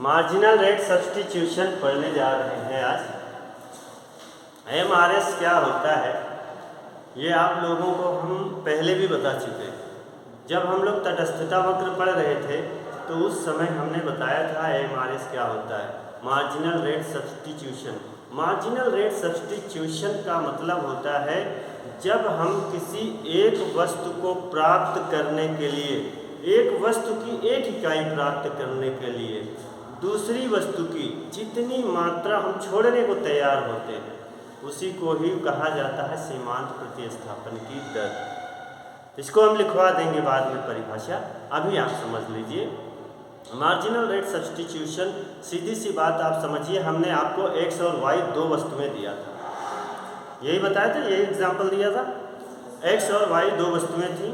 Marginal rate substitution पढ़ने जा रहे हैं आज। MRS क्या होता है ये आप लोगों को हम पहले भी बता चुके हैं। जब हम लोग तटस्थता वक्र पढ़ रहे थे तो उस समय हमने बताया था MRS क्या होता है, marginal rate substitution. Marginal rate substitution का मतलब होता है जब हम किसी एक वस्तु को प्राप्त करने के लिए, एक वस्तु की एक इकाई प्राप्त करने के लिए दूसरी वस्तु की जितनी मात्रा हम छोड़ने को तैयार होते हैं उसी को ही कहा जाता है सीमांत प्रतिस्थापन की दर। इसको हम लिखवा देंगे बाद में परिभाषा, अभी आप समझ लीजिए। मार्जिनल रेट सब्स्टिट्यूशन सीधी सी बात आप समझिए, हमने आपको x और y दो वस्तुएं दिया था, यही बताया था, यही एग्जाम्पल दिया था। x और y दो वस्तुएं थी,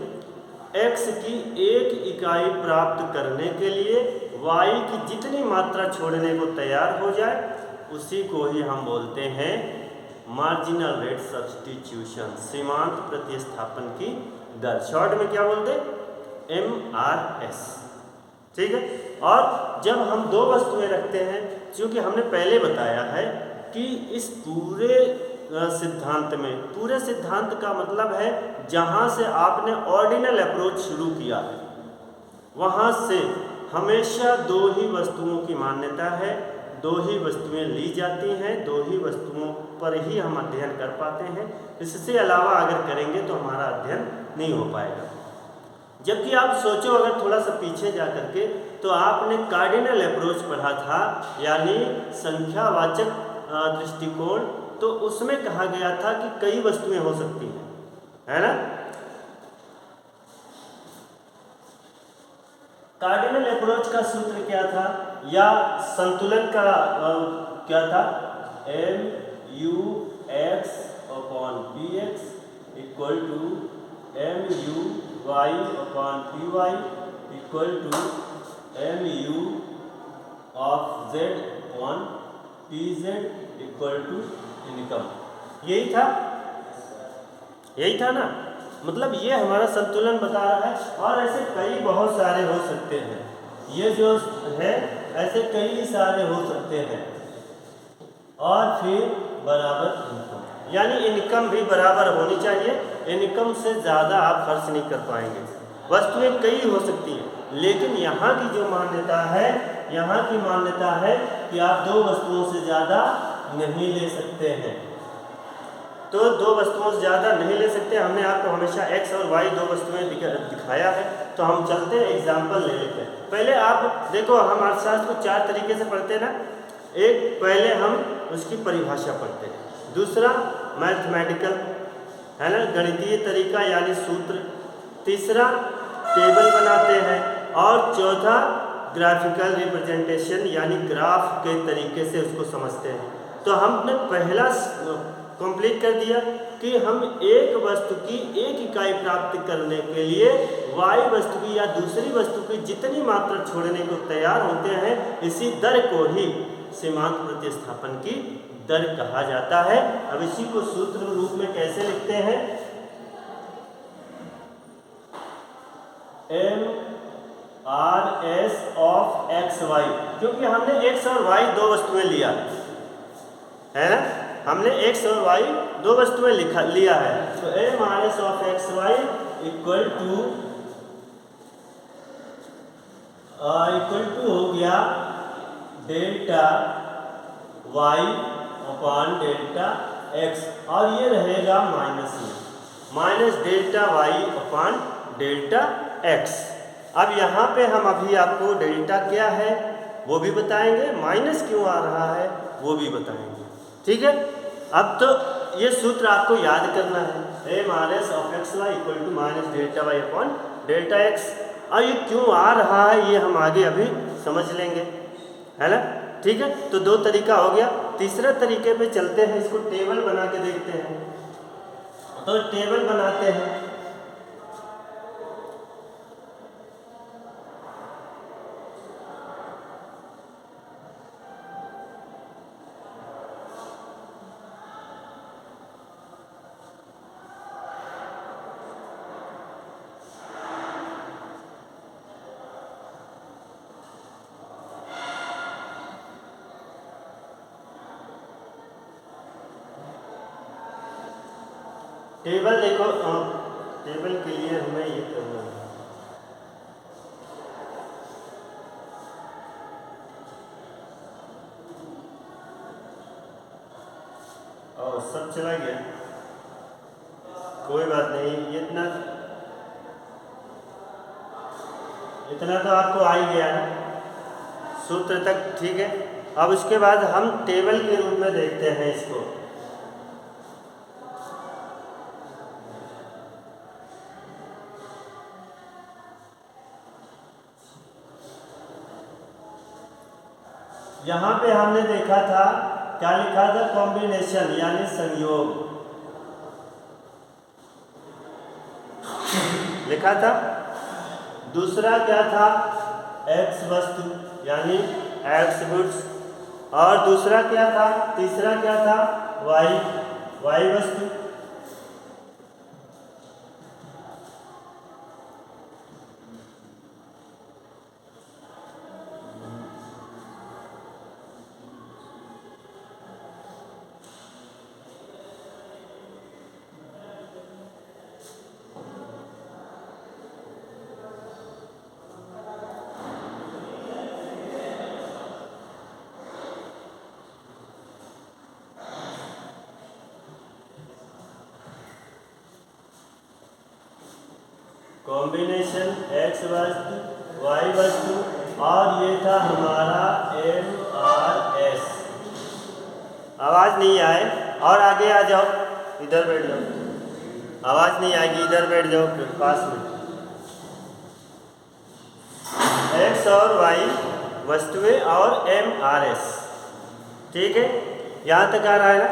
x की एक इकाई प्राप्त करने के लिए y की जितनी मात्रा छोड़ने को तैयार हो जाए उसी को ही हम बोलते हैं मार्जिनल रेट सब्स्टिट्यूशन, सीमांत प्रतिस्थापन की दर। शॉर्ट में क्या बोलते हैं, MRS। ठीक है। और जब हम दो वस्तुएं रखते हैं, क्योंकि हमने पहले बताया है कि इस पूरे सिद्धांत में, पूरे सिद्धांत का मतलब है जहाँ से आपने ऑर्डिनल अप्रोच शुरू किया है वहाँ से हमेशा दो ही वस्तुओं की मान्यता है, दो ही वस्तुएं ली जाती हैं, दो ही वस्तुओं पर ही हम अध्ययन कर पाते हैं। इससे अलावा अगर करेंगे तो हमारा अध्ययन नहीं हो पाएगा। जबकि आप सोचो अगर थोड़ा सा पीछे जा करके तो आपने कार्डिनल अप्रोच पढ़ा था, यानी संख्यावाचक दृष्टिकोण, तो उसमें कहा गया था कि कई वस्तुएं हो सकती हैं, है ना। कार्डिनल अप्रोच का सूत्र क्या था, या संतुलन का क्या था, MUX/PX equal to MUY/PY equal to MU/Z/PZ equal to income. यही था ना। मतलब ये हमारा संतुलन बता रहा है, और ऐसे कई बहुत सारे हो सकते हैं, ये जो है ऐसे कई सारे हो सकते हैं। और फिर बराबर इनकम, यानी इनकम भी बराबर होनी चाहिए, इनकम से ज़्यादा आप खर्च नहीं कर पाएंगे। वस्तुएं कई हो सकती हैं, लेकिन यहाँ की जो मान्यता है, यहाँ की मान्यता है कि आप दो वस्तुओं से ज़्यादा नहीं ले सकते हैं। तो दो वस्तुओं से ज़्यादा नहीं ले सकते। हमने आपको हमेशा x और y दो वस्तुएं दिखाया है, तो हम चलते हैं एग्जाम्पल ले लेते हैं। पहले आप देखो, हम अर्थशास्त्र को चार तरीके से पढ़ते हैं ना। एक, पहले हम उसकी परिभाषा पढ़ते हैं, दूसरा मैथमेटिकल, है ना, गणितीय तरीका यानी सूत्र, तीसरा टेबल बनाते हैं, और चौथा ग्राफिकल रिप्रेजेंटेशन यानी ग्राफ के तरीके से उसको समझते हैं। तो हमने पहला कंप्लीट कर दिया कि हम एक वस्तु की एक इकाई प्राप्त करने के लिए y वस्तु की या दूसरी वस्तु की जितनी मात्रा छोड़ने को तैयार होते हैं, इसी दर को ही सीमांत प्रतिस्थापन की दर कहा जाता है। अब इसी को सूत्र रूप में कैसे लिखते हैं, MRS of XY, क्योंकि हमने x और y दो वस्तुएं लिया है ना, हमने x और y दो वस्तुएं लिया है। तो MRS of XY equal to हो गया delta y upon delta x, और ये रहेगा minus delta y upon delta x। अब यहाँ पे हम अभी आपको डेल्टा क्या है वो भी बताएंगे, माइनस क्यों आ रहा है वो भी बताएंगे। ठीक है। अब तो ये सूत्र आपको याद करना है, MRS of XY equal to minus delta y upon delta x। और ये क्यों आ रहा है ये हम आगे अभी समझ लेंगे, है ना। ठीक है। तो दो तरीका हो गया, तीसरा तरीके पे चलते हैं, इसको टेबल बना के देखते हैं। तो टेबल बनाते हैं, टेबल देखो, टेबल के लिए हमें ये करना है, और सब चला गया, कोई बात नहीं, इतना तो आपको आ ही गया ना सूत्र तक, ठीक है। अब उसके बाद हम टेबल के रूप में देखते हैं इसको। यहाँ पे हमने देखा था, क्या लिखा था, कॉम्बिनेशन यानी संयोग लिखा था। दूसरा क्या था, एक्स वस्तु यानी एक्स गुड्स, और दूसरा क्या था, तीसरा क्या था, वाई वस्तु। कॉम्बिनेशन एक्स वस्तु वाई वस्तु, और ये था हमारा MRS। आवाज़ नहीं आए और आगे आ जाओ, इधर बैठ जाओ, आवाज़ नहीं आएगी, इधर बैठ जाओ फिर पास में। एक्स और वाई वस्तुएं और MRS, ठीक है, यहाँ तक आ रहा है ना।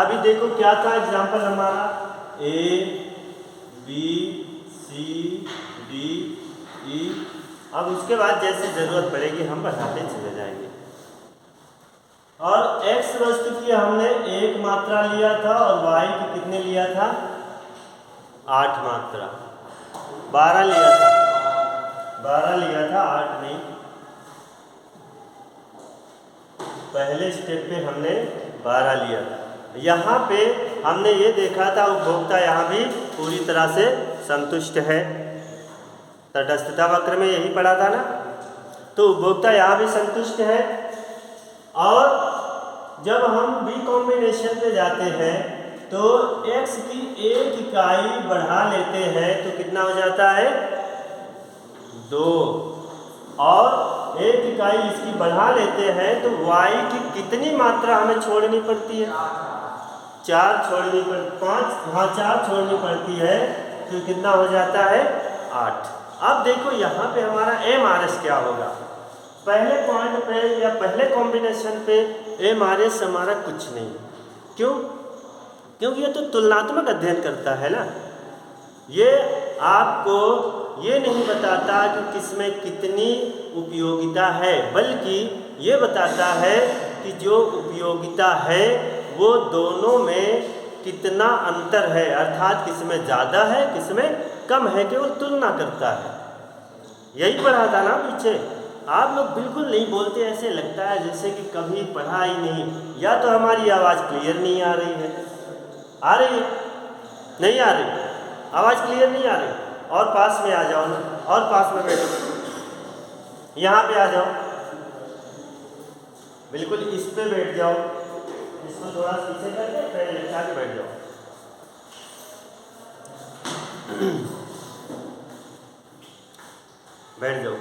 अभी देखो क्या था एग्जाम्पल हमारा, ABCDE। अब उसके बाद जैसे ज़रूरत पड़ेगी हम बढ़ाते चले जाएंगे। और एक्स वस्तु की हमने 1 मात्रा लिया था और वाई की कितने लिया था, 8 मात्रा, 12 लिया था, 12 लिया था, 8 नहीं। पहले स्टेप पे हमने 12 लिया था। यहाँ पे हमने ये देखा था उपभोक्ता यहाँ भी पूरी तरह से संतुष्ट है, तटस्थता वक्र में यही पढ़ा था ना। तो उपभोक्ता यहाँ भी संतुष्ट है। और जब हम बी कॉम्बिनेशन पे जाते हैं तो x की 1 इकाई बढ़ा लेते हैं तो कितना हो जाता है, 2, और 1 इकाई इसकी बढ़ा लेते हैं तो y की कितनी मात्रा हमें छोड़नी पड़ती है, 4 छोड़नी पड़ती, 5, हाँ 4 छोड़नी पड़ती है, तो कितना हो जाता है, 8। अब देखो यहाँ पे हमारा MRS क्या होगा। पहले पॉइंट पे या पहले कॉम्बिनेशन पे MRS हमारा कुछ नहीं, क्यों, क्योंकि ये तो तुलनात्मक अध्ययन करता है ना। ये आपको ये नहीं बताता कि किसमें कितनी उपयोगिता है, बल्कि ये बताता है कि जो उपयोगिता है वो दोनों में कितना अंतर है, अर्थात किसमें ज़्यादा है किसमें कम है, केवल तुलना करता है। यही पढ़ा था ना पीछे। आप लोग बिल्कुल नहीं बोलते, ऐसे लगता है जैसे कि कभी पढ़ा ही नहीं, या तो हमारी आवाज़ क्लियर नहीं आ रही है, आ रही है, नहीं आ रही, आवाज़ क्लियर नहीं आ रही, और पास में आ जाओ ना, और पास में बैठो, यहाँ पे आ जाओ, बिल्कुल इस पे बैठ जाओ, इसको थोड़ा पीछे करके पैर लटका के बैठ जाओ। बैठ जाओ।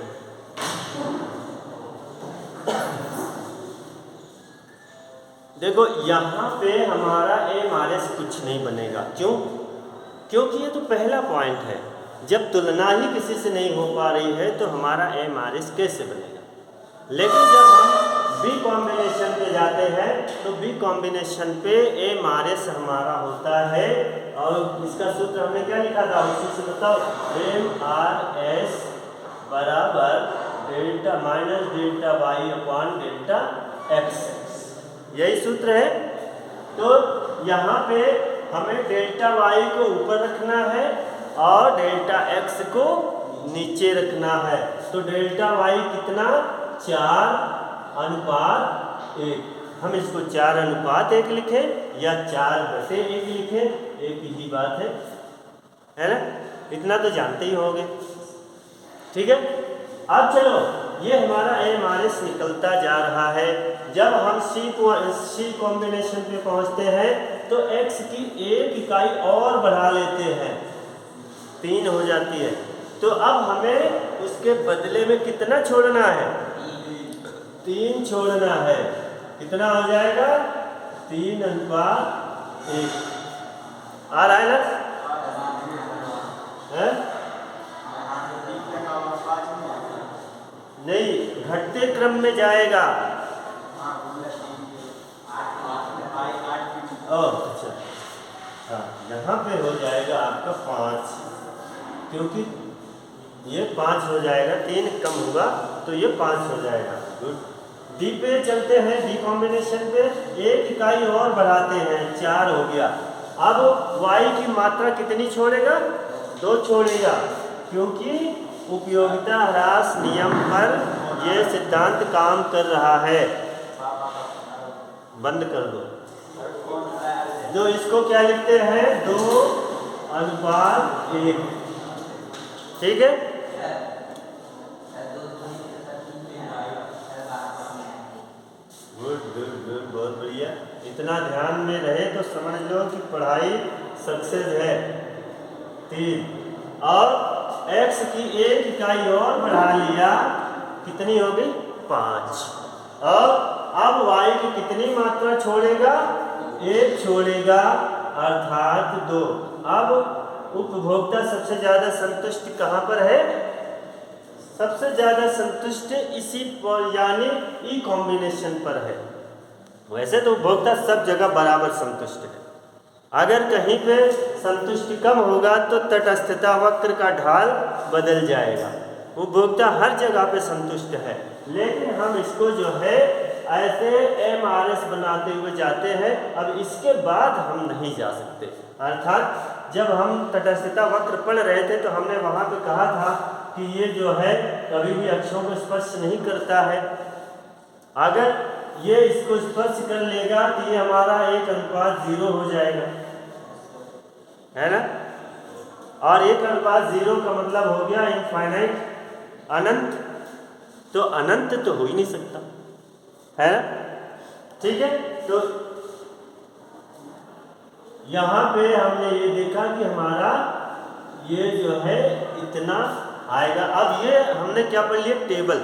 देखो यहाँ पे हमारा MRS कुछ नहीं बनेगा, क्यों, क्योंकि ये तो पहला पॉइंट है। जब तुलना ही किसी से नहीं हो पा रही है तो हमारा MRS कैसे बनेगा। लेकिन जब हम बी कॉम्बिनेशन पे जाते हैं तो बी कॉम्बिनेशन पे MRS हमारा होता है, और इसका सूत्र हमने क्या लिखा था, उसी से बताओ, MRS बराबर delta minus delta y upon delta x, यही सूत्र है। तो यहाँ पे हमें डेल्टा वाई को ऊपर रखना है और डेल्टा एक्स को नीचे रखना है। तो डेल्टा वाई कितना, 4:1, हम इसको 4:1 लिखें या 4/1 लिखें, एक ही बात है ना, इतना तो जानते ही होंगे। ठीक है, अब चलो ये हमारा AMRS निकलता जा रहा है। जब हम C कॉम्बिनेशन पे पहुंचते हैं तो x की एक इकाई और बढ़ा लेते हैं, 3 हो जाती है। तो अब हमें उसके बदले में कितना छोड़ना है? 3 छोड़ना है। कितना हो जाएगा? 3:1 आ रहा है ना? है? नहीं, घटते क्रम में जाएगा। अच्छा, हाँ, यहाँ पे हो जाएगा आपका 5, क्योंकि ये 5 हो जाएगा, 3 कम होगा तो ये 5 हो जाएगा। गुड। डी पे चलते हैं, डी कॉम्बिनेशन पे एक इकाई और बढ़ाते हैं, 4 हो गया। अब y की मात्रा कितनी छोड़ेगा? 2 छोड़ेगा, क्योंकि उपयोगिता ह्रास नियम पर यह सिद्धांत काम कर रहा है। बंद कर दो। जो इसको क्या लिखते हैं? 2:1। ठीक है, गुड गुड गुड, बहुत बढ़िया। इतना ध्यान में रहे तो समझ लो कि पढ़ाई सक्सेस है। 3 और x की एक इकाई और बढ़ा लिया, कितनी हो गई? 5। और अब y की कितनी मात्रा छोड़ेगा? 1 छोड़ेगा, अर्थात 2। अब उपभोक्ता सबसे ज्यादा संतुष्ट कहाँ पर है? सबसे ज्यादा संतुष्ट इसी पर, यानी ई कॉम्बिनेशन पर है। वैसे तो उपभोक्ता सब जगह बराबर संतुष्ट है। अगर कहीं पे संतुष्टि कम होगा तो तटस्थता वक्र का ढाल बदल जाएगा। उपभोक्ता हर जगह पे संतुष्ट है, लेकिन हम इसको जो है ऐसे AMRS बनाते हुए जाते हैं। अब इसके बाद हम नहीं जा सकते। अर्थात जब हम तटस्थता वक्र पढ़ रहे थे तो हमने वहाँ पे कहा था कि ये जो है कभी भी अक्षों को स्पर्श नहीं करता है। अगर ये इसको स्पर्श कर लेगा तो ये हमारा 1:0 हो जाएगा, है ना। और 1:0 का मतलब हो गया इनफाइनाइट, अनंत। तो अनंत तो हो ही नहीं सकता, है ना। ठीक है, तो यहाँ पे हमने ये देखा कि हमारा ये जो है इतना आएगा। अब ये हमने क्या पढ़ लिया? टेबल।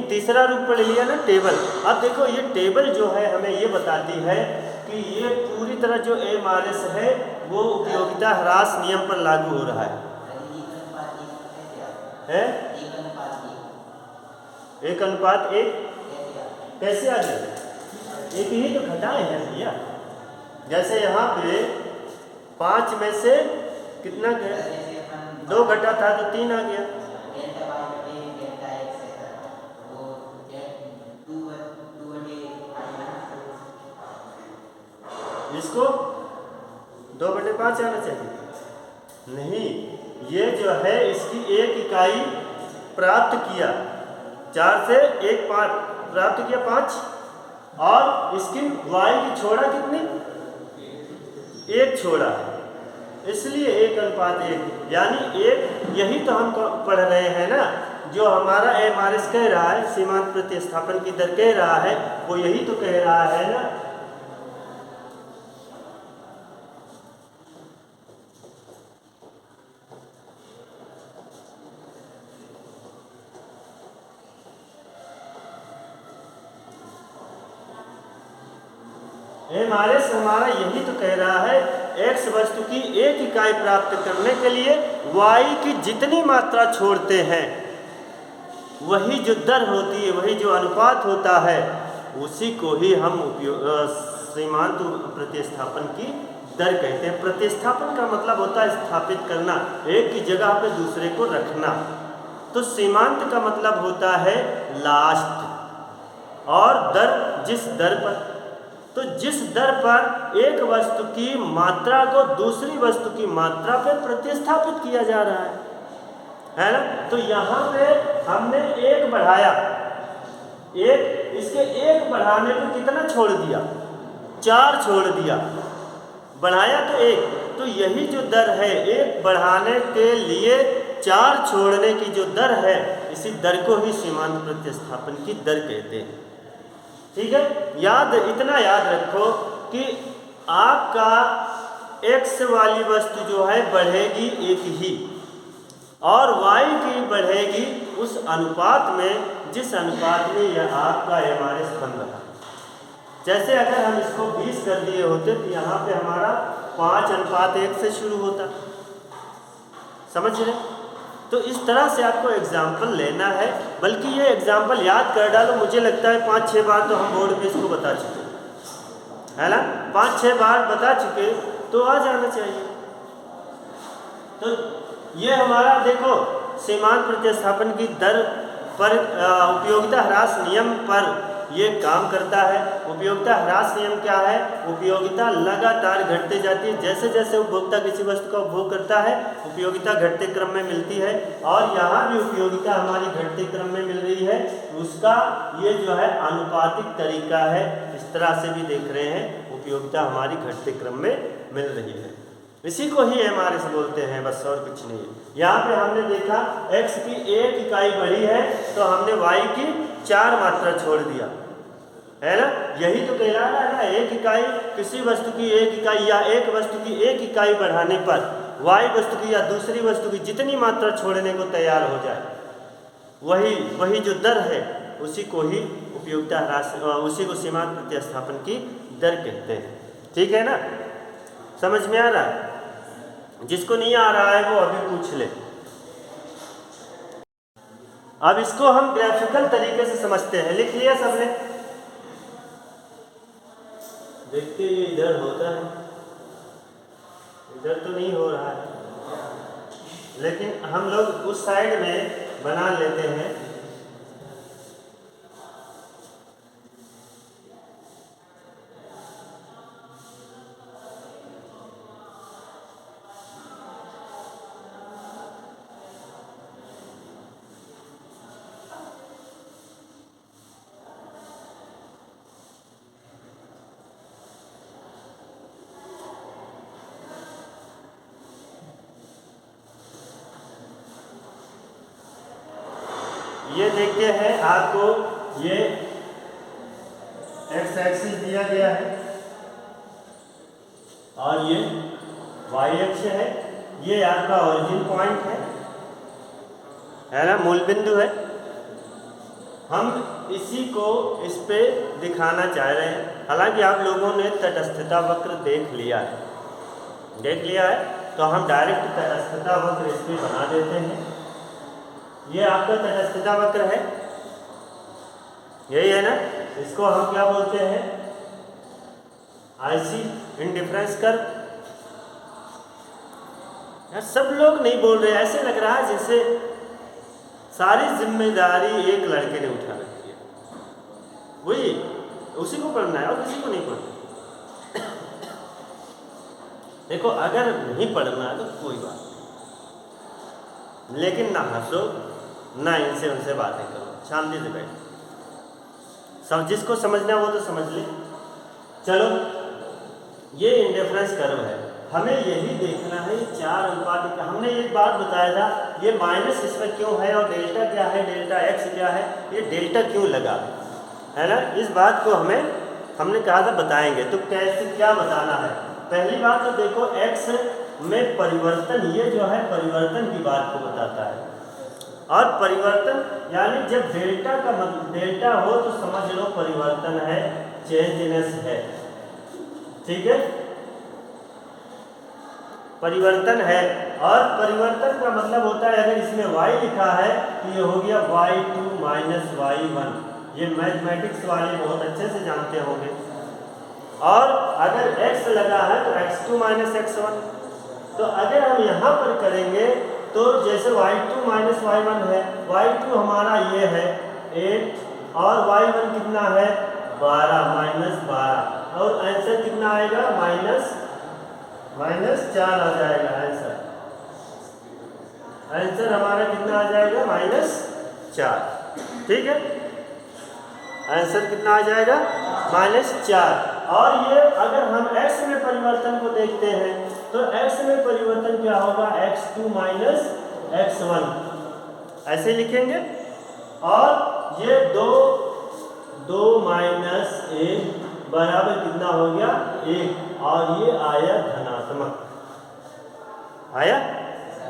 तीसरा रूप पढ़ लिया ना, टेबल। अब देखो ये टेबल जो है हमें ये बताती है कि ये पूरी तरह जो AMRS है वो उपयोगिता ह्रास नियम पर लागू हो रहा है। 1:1 कैसे आ गया? एक ही तो घटाए हैं भैया। जैसे यहाँ पे 5 में से कितना गया? 2 घटा था तो 3 आ गया। इसको 2/5 आना चाहिए। नहीं, ये जो है इसकी एक इकाई प्राप्त किया, 4 से 1 प्राप्त किया 5, और इसकी y की छोड़ा कितनी? 1 छोड़ा है, इसलिए 1:1। यानी 1, यही तो हम पढ़ रहे हैं ना, जो हमारा AMRS कह रहा है, सीमांत प्रतिस्थापन की दर कह रहा है, वो यही तो कह रहा है ना। AMRS हमारा यही तो कह रहा है, x वस्तु की एक इकाई प्राप्त करने के लिए y की जितनी मात्रा छोड़ते हैं, वही जो दर होती है, वही जो अनुपात होता है, उसी को ही हम सीमांत प्रतिस्थापन की दर कहते हैं। प्रतिस्थापन का मतलब होता है स्थापित करना, एक की जगह पे दूसरे को रखना। तो सीमांत का मतलब होता है लास्ट, और दर जिस दर पर, तो जिस दर पर एक वस्तु की मात्रा को दूसरी वस्तु की मात्रा पर प्रतिस्थापित किया जा रहा है ना। तो यहाँ पे हमने 1 बढ़ाया, एक, इसके एक बढ़ाने पर कितना छोड़ दिया, 4 छोड़ दिया, बढ़ाया तो एक, तो यही जो दर है एक बढ़ाने के लिए 4 छोड़ने की जो दर है, इसी दर को ही सीमांत प्रतिस्थापन की दर कहते हैं। ठीक है, इतना याद रखो कि आपका x वाली वस्तु जो है बढ़ेगी एक ही, और y की बढ़ेगी उस अनुपात में जिस अनुपात में यह आपका एमआरएस बन रहा। जैसे अगर हम इसको 20 कर दिए होते तो यहाँ पे हमारा 5:1 से शुरू होता, समझ रहे? तो इस तरह से आपको एग्जाम्पल लेना है, बल्कि ये एग्जाम्पल याद कर डालो, मुझे लगता है 5-6 बार तो हम बोर्ड पे इसको बता चुके है ना, 5-6 बार बता चुके, तो आ जाना चाहिए। तो ये हमारा देखो सीमांत प्रतिस्थापन की दर पर उपयोगिता ह्रास नियम पर ये काम करता है। उपयोगिता ह्रास नियम क्या है? उपयोगिता लगातार घटते जाती है, जैसे जैसे उपभोक्ता किसी वस्तु का उपभोग करता है उपयोगिता घटते क्रम में मिलती है, और यहाँ भी उपयोगिता हमारी घटते क्रम में मिल रही है। उसका ये जो है अनुपातिक तरीका है, इस तरह से भी देख रहे हैं उपयोगिता हमारी घटते क्रम में मिल रही है। इसी को ही एमआरएस बोलते हैं, बस और कुछ नहीं है। यहाँ पे हमने देखा x की 1 इकाई बढ़ी है तो हमने y की 4 मात्रा छोड़ दिया, है ना। यही तो कहला रहा है ना, एक इकाई किसी वस्तु की 1 इकाई या एक वस्तु की 1 इकाई बढ़ाने पर y वस्तु की या दूसरी वस्तु की जितनी मात्रा छोड़ने को तैयार हो जाए, वही जो दर है उसी को ही उपयोगिता ह्रास, उसी को सीमांत प्रतिस्थापन की दर कहते हैं। ठीक है ना, समझ में आ रहा है? जिसको नहीं आ रहा है वो अभी पूछ ले। अब इसको हम ग्राफिकल तरीके से समझते हैं। लिख लिया सबने? देखते ये इधर होता है, इधर तो नहीं हो रहा है, लेकिन हम लोग उस साइड में बना लेते हैं। ये देखते हैं आपको, ये एक्स एक्सिस दिया गया है और ये वाई अक्ष है, ये आपका ओरिजिन पॉइंट है ना, मूल बिंदु है। हम इसी को इस पे दिखाना चाह रहे हैं। हालांकि आप लोगों ने तटस्थता वक्र देख लिया है, तो हम डायरेक्ट तटस्थता वक्र इस पे बना देते हैं। ये आपका तटस्थता वक्र है, यही है ना। इसको हम क्या बोलते हैं? IC indifference curve. यार सब लोग नहीं बोल रहे, ऐसे लग रहा है जैसे सारी जिम्मेदारी एक लड़के ने उठा रखी है, वही उसी को पढ़ना है और किसी को नहीं पढ़ना। देखो अगर नहीं पढ़ना है तो कोई बात नहीं, लेकिन ना हंसो ना इनसे उनसे बातें करो, शांति से बैठो। सब जिसको समझना वो तो समझ ले। चलो, ये इंडिफरेंस कर्व है, हमें यही देखना है। 4:1 हमने एक बात बताया था, ये माइनस इसमें क्यों है और डेल्टा क्या है, डेल्टा एक्स क्या है, ये डेल्टा क्यों लगा है ना। इस बात को हमने कहा था बताएंगे, तो कैसे क्या बताना है। पहली बात तो देखो एक्स में परिवर्तन, ये जो है परिवर्तन की बात को बताता है। और परिवर्तन यानी जब डेल्टा हो तो समझ लो परिवर्तन है, चेंजनेस है। ठीक है, परिवर्तन है। और परिवर्तन का मतलब होता है, अगर इसमें y लिखा है तो ये हो गया y2 माइनस y1। ये मैथमेटिक्स वाले बहुत अच्छे से जानते होंगे। और अगर x लगा है तो x2 माइनस x1। तो अगर हम यहाँ पर करेंगे तो जैसे y2 माइनस y1 है, y2 हमारा ये है 8 और y1 कितना है 12 माइनस 12, और आंसर कितना आएगा माइनस 4 आ जाएगा। आंसर हमारा कितना आ जाएगा -4। ठीक है, आंसर कितना आ जाएगा? -4। और ये अगर हम x में परिवर्तन को देखते हैं तो x में परिवर्तन क्या होगा? x2 माइनस x1, ऐसे लिखेंगे। और ये 2 माइनस 1 बराबर कितना हो गया? 1। और ये आया धनात्मक, आया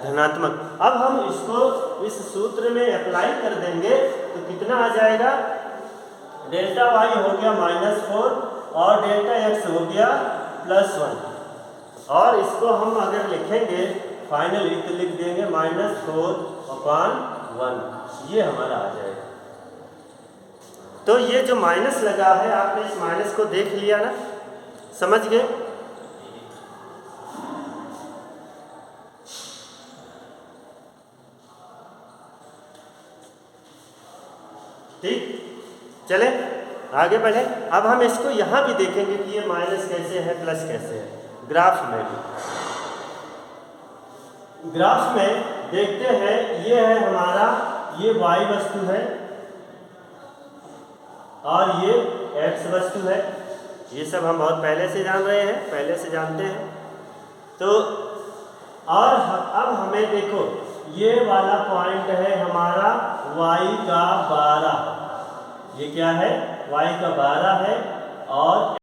धनात्मक। अब हम इसको इस सूत्र में अप्लाई कर देंगे तो कितना आ जाएगा? डेल्टा y हो गया -4 और डेल्टा x हो गया +1। और इसको हम अगर लिखेंगे फाइनली तो लिख देंगे -4/1, ये हमारा आ जाएगा। तो ये जो माइनस लगा है, आपने इस माइनस को देख लिया ना, समझ गए? ठीक, चले आगे बढ़े। अब हम इसको यहाँ भी देखेंगे कि ये माइनस कैसे है, प्लस कैसे है। ग्राफ में भी, ग्राफ में देखते हैं, ये है हमारा, ये y वस्तु है और ये x वस्तु है। ये सब हम बहुत पहले से जान रहे हैं, पहले से जानते हैं। तो और अब हमें देखो, ये वाला पॉइंट है हमारा y का 12, ये क्या है? y का 12 है और